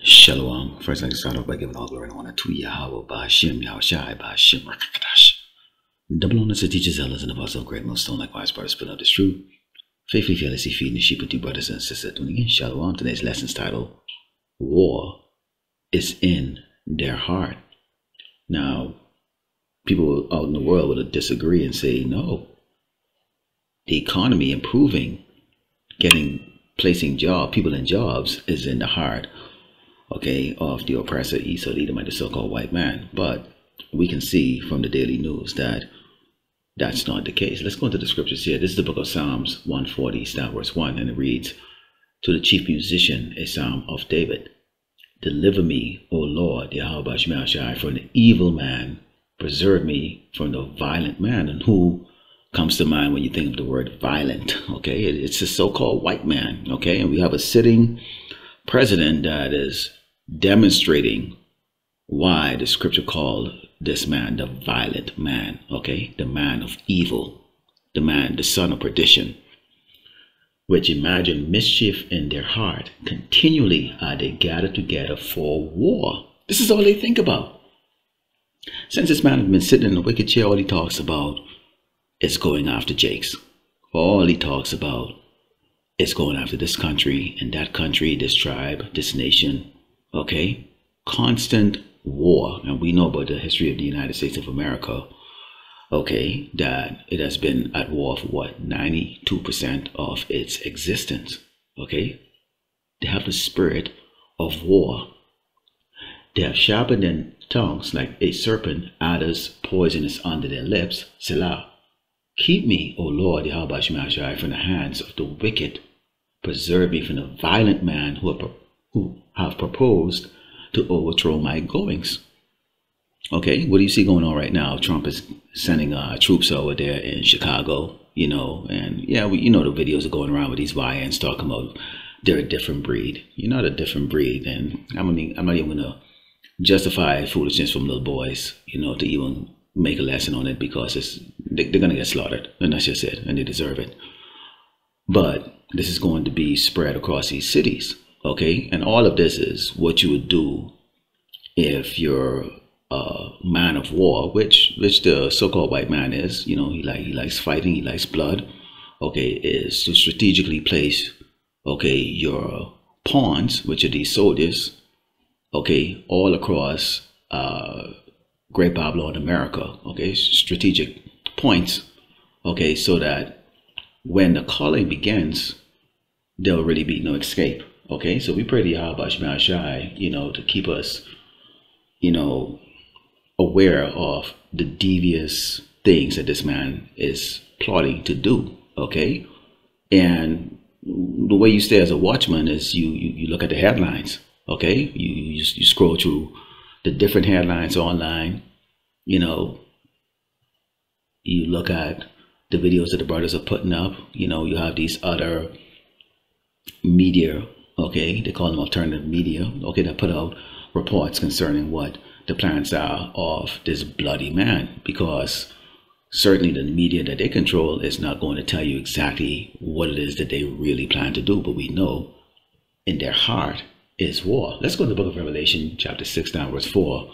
Shalom. First, I can start off by giving all glory and honor to Yahweh, Ba'ashem, Yahushai, Ba'ashem, Rakakadash. Double honors to teachers, elders, and apostles of great millstone, likewise, brothers, spill out this truth. Faithfully, fearlessly feeding the sheep with you, brothers and sisters. Tuning in, Shalom. Today's lesson's titled, War is in Their Heart. Now, people out in the world would disagree and say, no, the economy improving, placing people in jobs is in the heart, okay, of the oppressor, Esau, the Edomite, the so-called white man. But we can see from the daily news that that's not the case. Let's go into the scriptures here. This is the book of Psalms 140, start verse 1, and it reads, to the chief musician, a psalm of David. Deliver me, O Lord, Yahweh Shai, from the evil man. Preserve me from the violent man. And who comes to mind when you think of the word violent? Okay, it's a so-called white man. Okay, and we have a sitting president that is demonstrating why the scripture called this man the violent man. Okay, the man of evil, the son of perdition. Which imagine mischief in their heart. Continually are they gathered together for war. This is all they think about. Since this man has been sitting in the wicked chair, all he talks about is going after Jakes. All he talks about is going after this country and that country, this tribe, this nation. Okay? Constant war. And we know about the history of the United States of America. Okay, that it has been at war for what, 92% of its existence. Okay, they have the spirit of war. They have sharpened their tongues like a serpent, adders poisonous under their lips. Selah. Keep me, O Lord, Yahweh Shai, from the hands of the wicked. Preserve me from the violent man who have proposed to overthrow my goings. Okay, what do you see going on right now? Trump is sending troops over there in Chicago, you know, and yeah, the videos are going around with these YNs talking about they're a different breed. You're not a different breed, and I'm not even gonna justify foolishness from little boys, to even make a lesson on it, because they're gonna get slaughtered, and that's just it, and they deserve it. But this is going to be spread across these cities, okay, and all of this is what you would do if you're man of war, which the so-called white man is. He likes fighting, he likes blood. Okay, is to strategically place, okay, your pawns, which are these soldiers, okay, all across Great Babylon, America. Okay, strategic points. Okay, so that when the calling begins, there'll really be no escape. Okay, so we pray to Yahweh Shai, to keep us, aware of the devious things that this man is plotting to do. Okay, and the way you stay as a watchman is you look at the headlines. Okay, you scroll through the different headlines online. You look at the videos that the brothers are putting up. You have these other media, okay, they call them alternative media, okay, that put out reports concerning what the plans are of this bloody man, because certainly the media that they control is not going to tell you exactly what it is that they really plan to do, but we know in their heart is war. Let's go to the book of Revelation, chapter 6, down verse 4,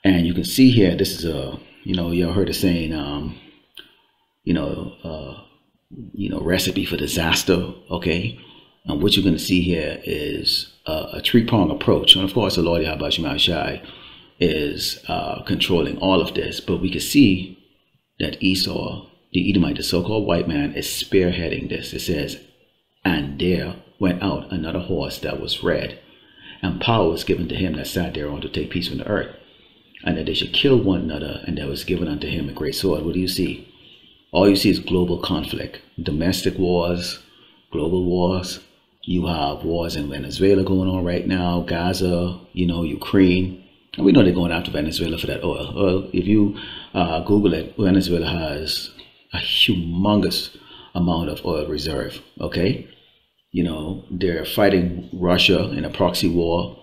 and you can see here, this is you heard the saying, recipe for disaster. Okay, and what you're going to see here is a three-pronged approach. And of course, the Lord Yahweh Shai is controlling all of this. But we can see that Esau, the Edomite, the so-called white man, is spearheading this. It says, and there went out another horse that was red, and power was given to him that sat thereon to take peace from the earth, and that they should kill one another, and there was given unto him a great sword. What do you see? All you see is global conflict, domestic wars, global wars. You have wars in Venezuela going on right now, Gaza, Ukraine. And we know they're going after Venezuela for that oil. Well, if you Google it, Venezuela has a humongous amount of oil reserve, okay? They're fighting Russia in a proxy war,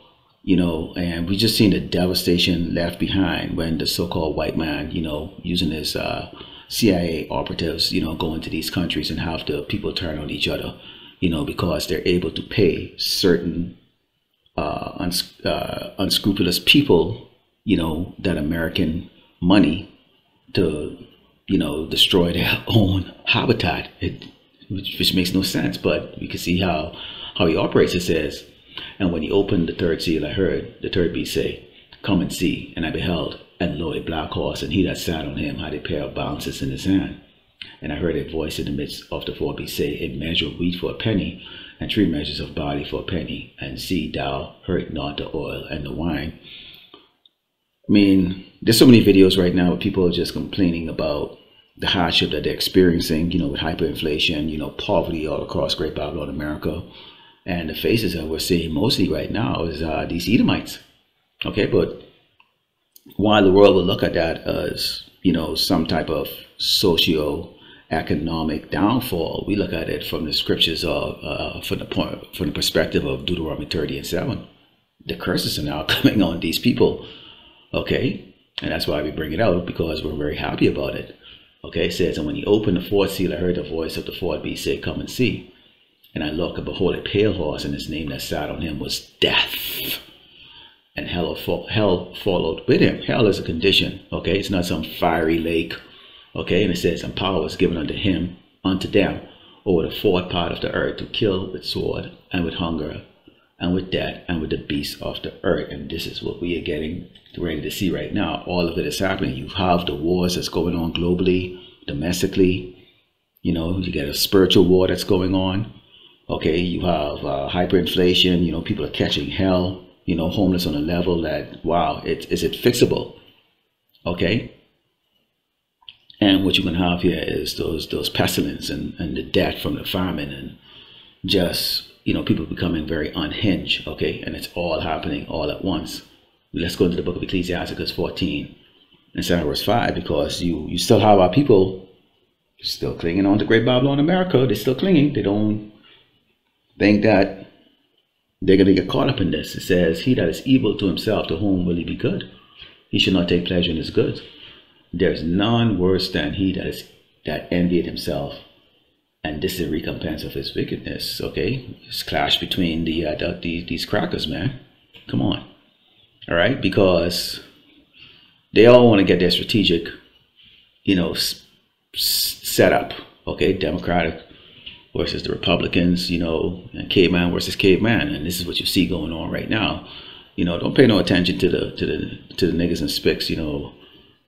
and we just seen the devastation left behind when the so-called white man, using his CIA operatives, go into these countries and have the people turn on each other. because they're able to pay certain unscrupulous people, you know, that American money to, you know, destroy their own habitat, which makes no sense. But we can see how he operates. It says, and when he opened the third seal, I heard the third beast say, come and see. And I beheld, and lo, a black horse, and he that sat on him had a pair of balances in his hand. And I heard a voice in the midst of the four beasts say, a measure of wheat for a penny, and 3 measures of barley for a penny, and see thou hurt not the oil and the wine. I mean, there's so many videos right now where people are just complaining about the hardship that they're experiencing, you know, with hyperinflation, you know, poverty all across Great Babylon, America. And the faces that we're seeing mostly right now is these Edomites. Okay, but while the world will look at that as, you know, some type of socio-economic downfall, we look at it from the scriptures of, from the perspective of Deuteronomy 30:7. The curses are now coming on these people. Okay, and that's why we bring it out, because we're very happy about it. Okay, it says, and when he opened the fourth seal, I heard the voice of the fourth beast say, come and see. And I looked, and behold, a pale horse, and his name that sat on him was Death. And hell followed with him. Hell is a condition. Okay, it's not some fiery lake. Okay, and it says, and power was given unto them over the fourth part of the earth to kill with sword and with hunger and with death and with the beasts of the earth. And this is what we are getting ready to see right now. All of it is happening. You have the wars that's going on globally, domestically. You know, you get a spiritual war that's going on. Okay, you have hyperinflation. You know, people are catching hell. You know, homeless on a level that, wow, is it fixable? Okay. And what you can have here is those pestilence and the death from the famine, and just, you know, people becoming very unhinged. Okay, and it's all happening all at once. Let's go into the book of Ecclesiasticus 14 and verse 5, because you still have our people still clinging on to Great Babylon, America. They're still clinging. They don't think that they're going to get caught up in this. It says, he that is evil to himself, to whom will he be good? He should not take pleasure in his goods. There is none worse than he that envied himself, and this is the recompense of his wickedness. Okay, this clash between these crackers, man. Come on. All right, because they all want to get their strategic, you know, set up. Okay, Democratic versus the Republicans, you know, and caveman versus caveman, and this is what you see going on right now. You know, don't pay no attention to the niggas and spicks, you know,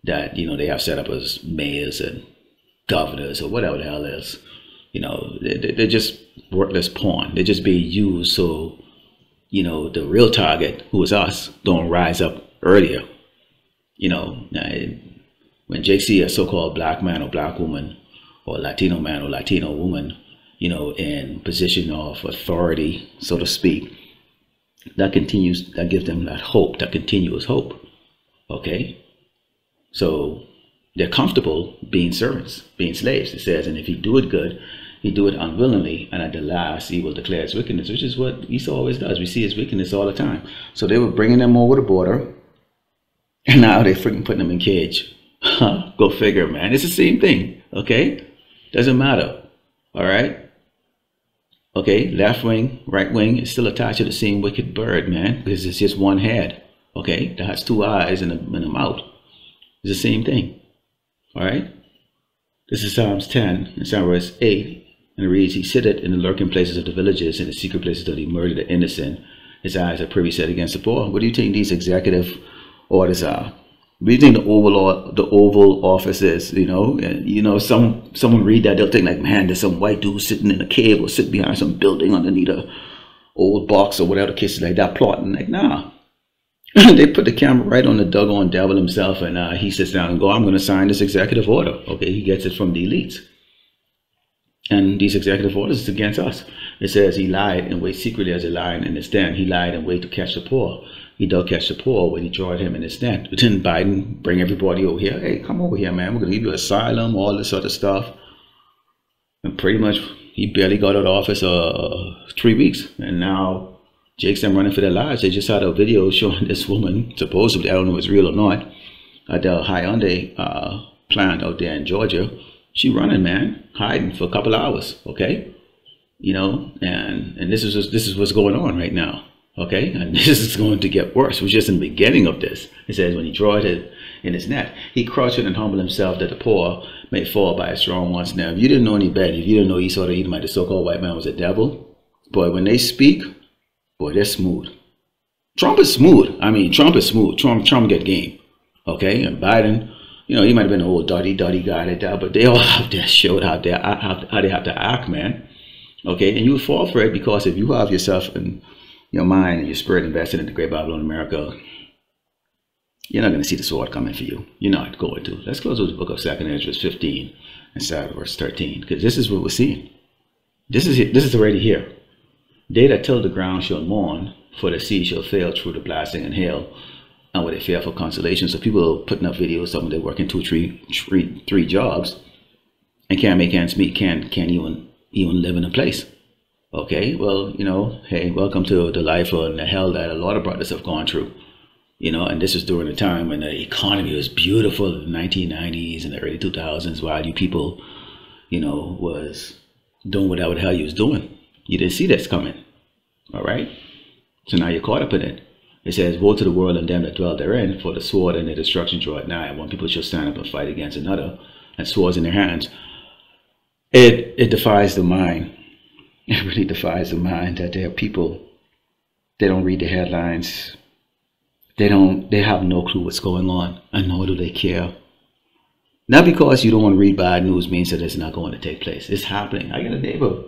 that, you know, they have set up as mayors and governors or whatever the hell is. You know, they're just worthless pawn. They're just being used so, you know, the real target, who is us, don't rise up earlier. You know, when Jake see a so-called black man or black woman or Latino man or Latino woman, you know, in position of authority, so to speak, that gives them that hope, that continuous hope. Okay, so they're comfortable being servants, being slaves. It says, and if he do it good, he do it unwillingly, and at the last he will declare his wickedness, which is what Esau always does. We see his wickedness all the time. So they were bringing them over the border, and now they're freaking putting them in cage. Go figure, man. It's the same thing. Okay, doesn't matter. All right. Okay, left wing, right wing is still attached to the same wicked bird, man, because it's just one head. Okay, that has 2 eyes and a mouth. It's the same thing. All right. This is Psalms 10, and Psalm verse 8, and it reads, he sitteth in the lurking places of the villages, in the secret places of the murder the innocent. His eyes are privy set against the poor. What do you think these executive orders are? What do you think the Oval Office is? You know, and you know, someone read that, they'll think like, man, there's some white dude sitting in a cave or sitting behind some building underneath a old box or whatever the case is, like that, plotting. Like, nah. They put the camera right on the doggone devil himself, and he sits down and go, I'm going to sign this executive order. Okay, he gets it from the elites. And these executive orders is against us. It says he lied and wait secretly as a lion in his den. He lied and wait to catch the poor. He does catch the poor when he drawed him in his den. But didn't Biden bring everybody over here? Hey, come over here, man. We're going to give you asylum, all this other stuff. And pretty much he barely got out of office 3 weeks. And now Jake's them running for their lives. They just had a video showing this woman, supposedly, I don't know if it's real or not, at the Hyundai plant out there in Georgia. She running, man, hiding for a couple hours. Okay, you know, and this is what's going on right now. Okay, and this is going to get worse. We're just in the beginning of this. It says, when he draweth it in his net, he croucheth and humbled himself that the poor may fall by his strong ones. Now, if you didn't know any better, if you didn't know Esau the Edomite, the so-called white man, was a devil, boy, when they speak, boy, they're smooth. Trump is smooth. I mean, Trump is smooth. Trump get game. Okay, and Biden, you know, he might have been an old dirty guy like that, but they all have their showed how they have to act, man. Okay, and you fall for it because if you have yourself in your mind and your spirit invested in the great Babylon America, you're not going to see the sword coming for you. You're not going to. Let's close with the book of 2nd Ezra 15 and start at verse 13, because this is what we're seeing. This is already here. They that till the ground shall mourn, for the sea shall fail through the blasting and hail, and with a fearful consolation. So people are putting up videos, some of them working 2, 3 jobs, and can't make ends meet, can't even live in a place. Okay, well, you know, hey, welcome to the life and the hell that a lot of brothers have gone through. You know, and this was during a time when the economy was beautiful in the 1990s and the early 2000s, while you people, you know, was doing whatever the hell you was doing. You didn't see this coming. All right, so now you're caught up in it. It says, woe to the world and them that dwell therein, for the sword and the destruction draw at nigh. One people shall stand up and fight against another, and swords in their hands. It defies the mind. It really defies the mind that there are people, they don't read the headlines. They have no clue what's going on, and nor do they care. Not because you don't want to read bad news means that it's not going to take place. It's happening. I got a neighbor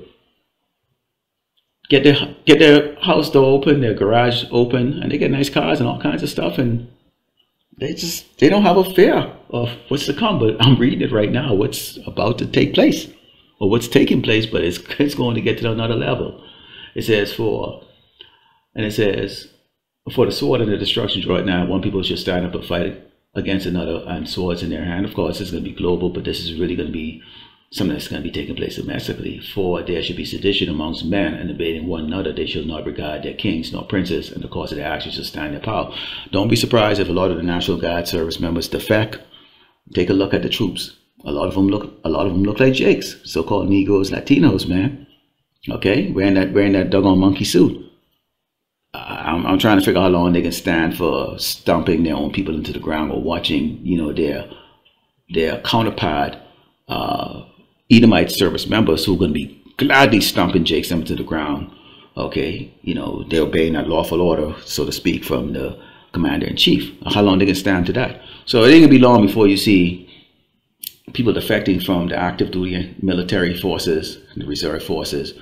get their house door open, their garage open, and they get nice cars and all kinds of stuff, and they don't have a fear of what's to come. But I'm reading it right now, what's about to take place, or what's taking place, but it's going to get to another level. It says for the sword and the destruction draw at nigh, one people shall stand up and fight against another, and swords in their hand. Of course, it's going to be global, but this is really going to be something that's going to be taking place domestically. For there should be sedition amongst men, and debating one another. They shall not regard their kings nor princes, and the cause of their actions shall stand their power. Don't be surprised if a lot of the National Guard service members defect. Take a look at the troops. A lot of them look like Jakes, so-called Negroes, Latinos, man. Okay, wearing that doggone monkey suit. I'm trying to figure out how long they can stand for stomping their own people into the ground, or watching, you know, their counterpart Edomite service members who are going to be gladly stomping Jakes them into the ground. Okay, you know, they're obeying that lawful order, so to speak, from the commander-in-chief. How long they can stand to that? So it ain't gonna be long before you see people defecting from the active duty military forces and the reserve forces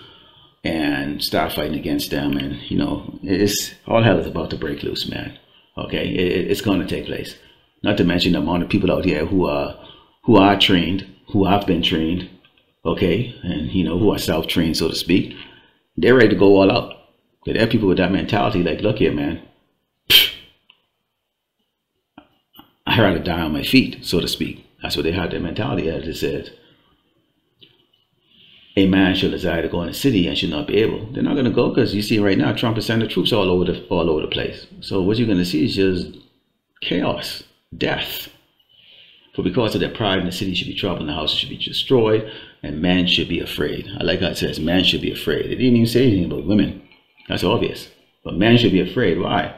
and start fighting against them. And you know, it's all hell is about to break loose, man. Okay, it's going to take place. Not to mention the amount of people out here who are trained, who have been trained, okay, and you know, who are self-trained, so to speak. They're ready to go all out. Okay, there are people with that mentality, like, look here, man, I'd rather die on my feet, so to speak. That's what they have their mentality as. It says, a man shall desire to go in the city and should not be able. They're not going to go, because you see right now Trump is sending troops all over the place. So what you're going to see is just chaos, death. For because of their pride in the city should be troubled, and the houses should be destroyed, and men should be afraid. I like how it says men should be afraid. It didn't even say anything about women. That's obvious. But men should be afraid. Why?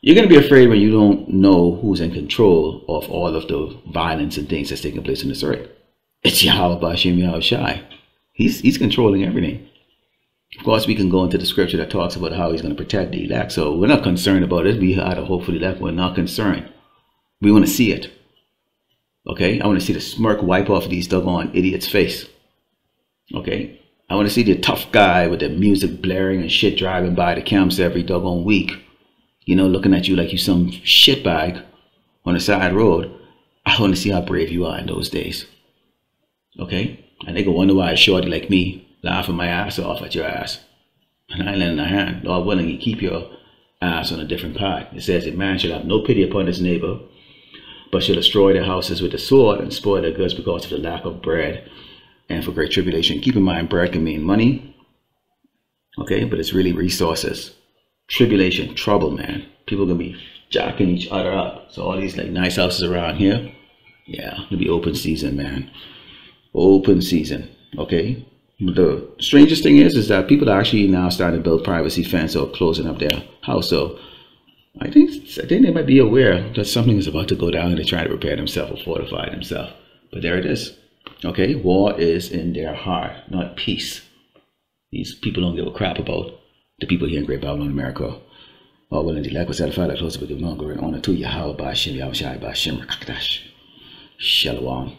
You're going to be afraid when you don't know who's in control of all of the violence and things that's taking place in this earth. It's Yahweh Ba'Shem Yahweh Shai. He's controlling everything. Of course, we can go into the scripture that talks about how he's going to protect the elect. So we're not concerned about it. We had a hope for the elect. We're not concerned. We want to see it. Okay? I want to see the smirk wipe off these doggone idiots' face. Okay? I want to see the tough guy with the music blaring and shit driving by the camps every doggone week. You know, looking at you like you some shitbag on the side road. I want to see how brave you are in those days. Okay? And they go wonder why a shorty like me laughing my ass off at your ass. And I ain't lending a hand. Lord willing, you keep your ass on a different path. It says, a man shall have no pity upon his neighbor, but shall destroy their houses with the sword and spoil their goods because of the lack of bread and for great tribulation. Keep in mind, bread can mean money. Okay, but it's really resources. Tribulation, trouble, man. People gonna be jacking each other up. So all these like nice houses around here, yeah, it'll be open season, man. Open season. Okay, But the strangest thing is that people are actually now starting to build privacy fence or closing up their house. So I think they might be aware that something is about to go down and they're trying to prepare themselves or fortify themselves. But there it is. Okay, war is in their heart, not peace. These people don't give a crap about the people here in Great Babylon, America. Oh, well, indeed, like we said, the Father close to give glory and honor to Yahweh, Ba'ashem, Yahweh Shai, Ba'ashem, Rakakadash. Shalom.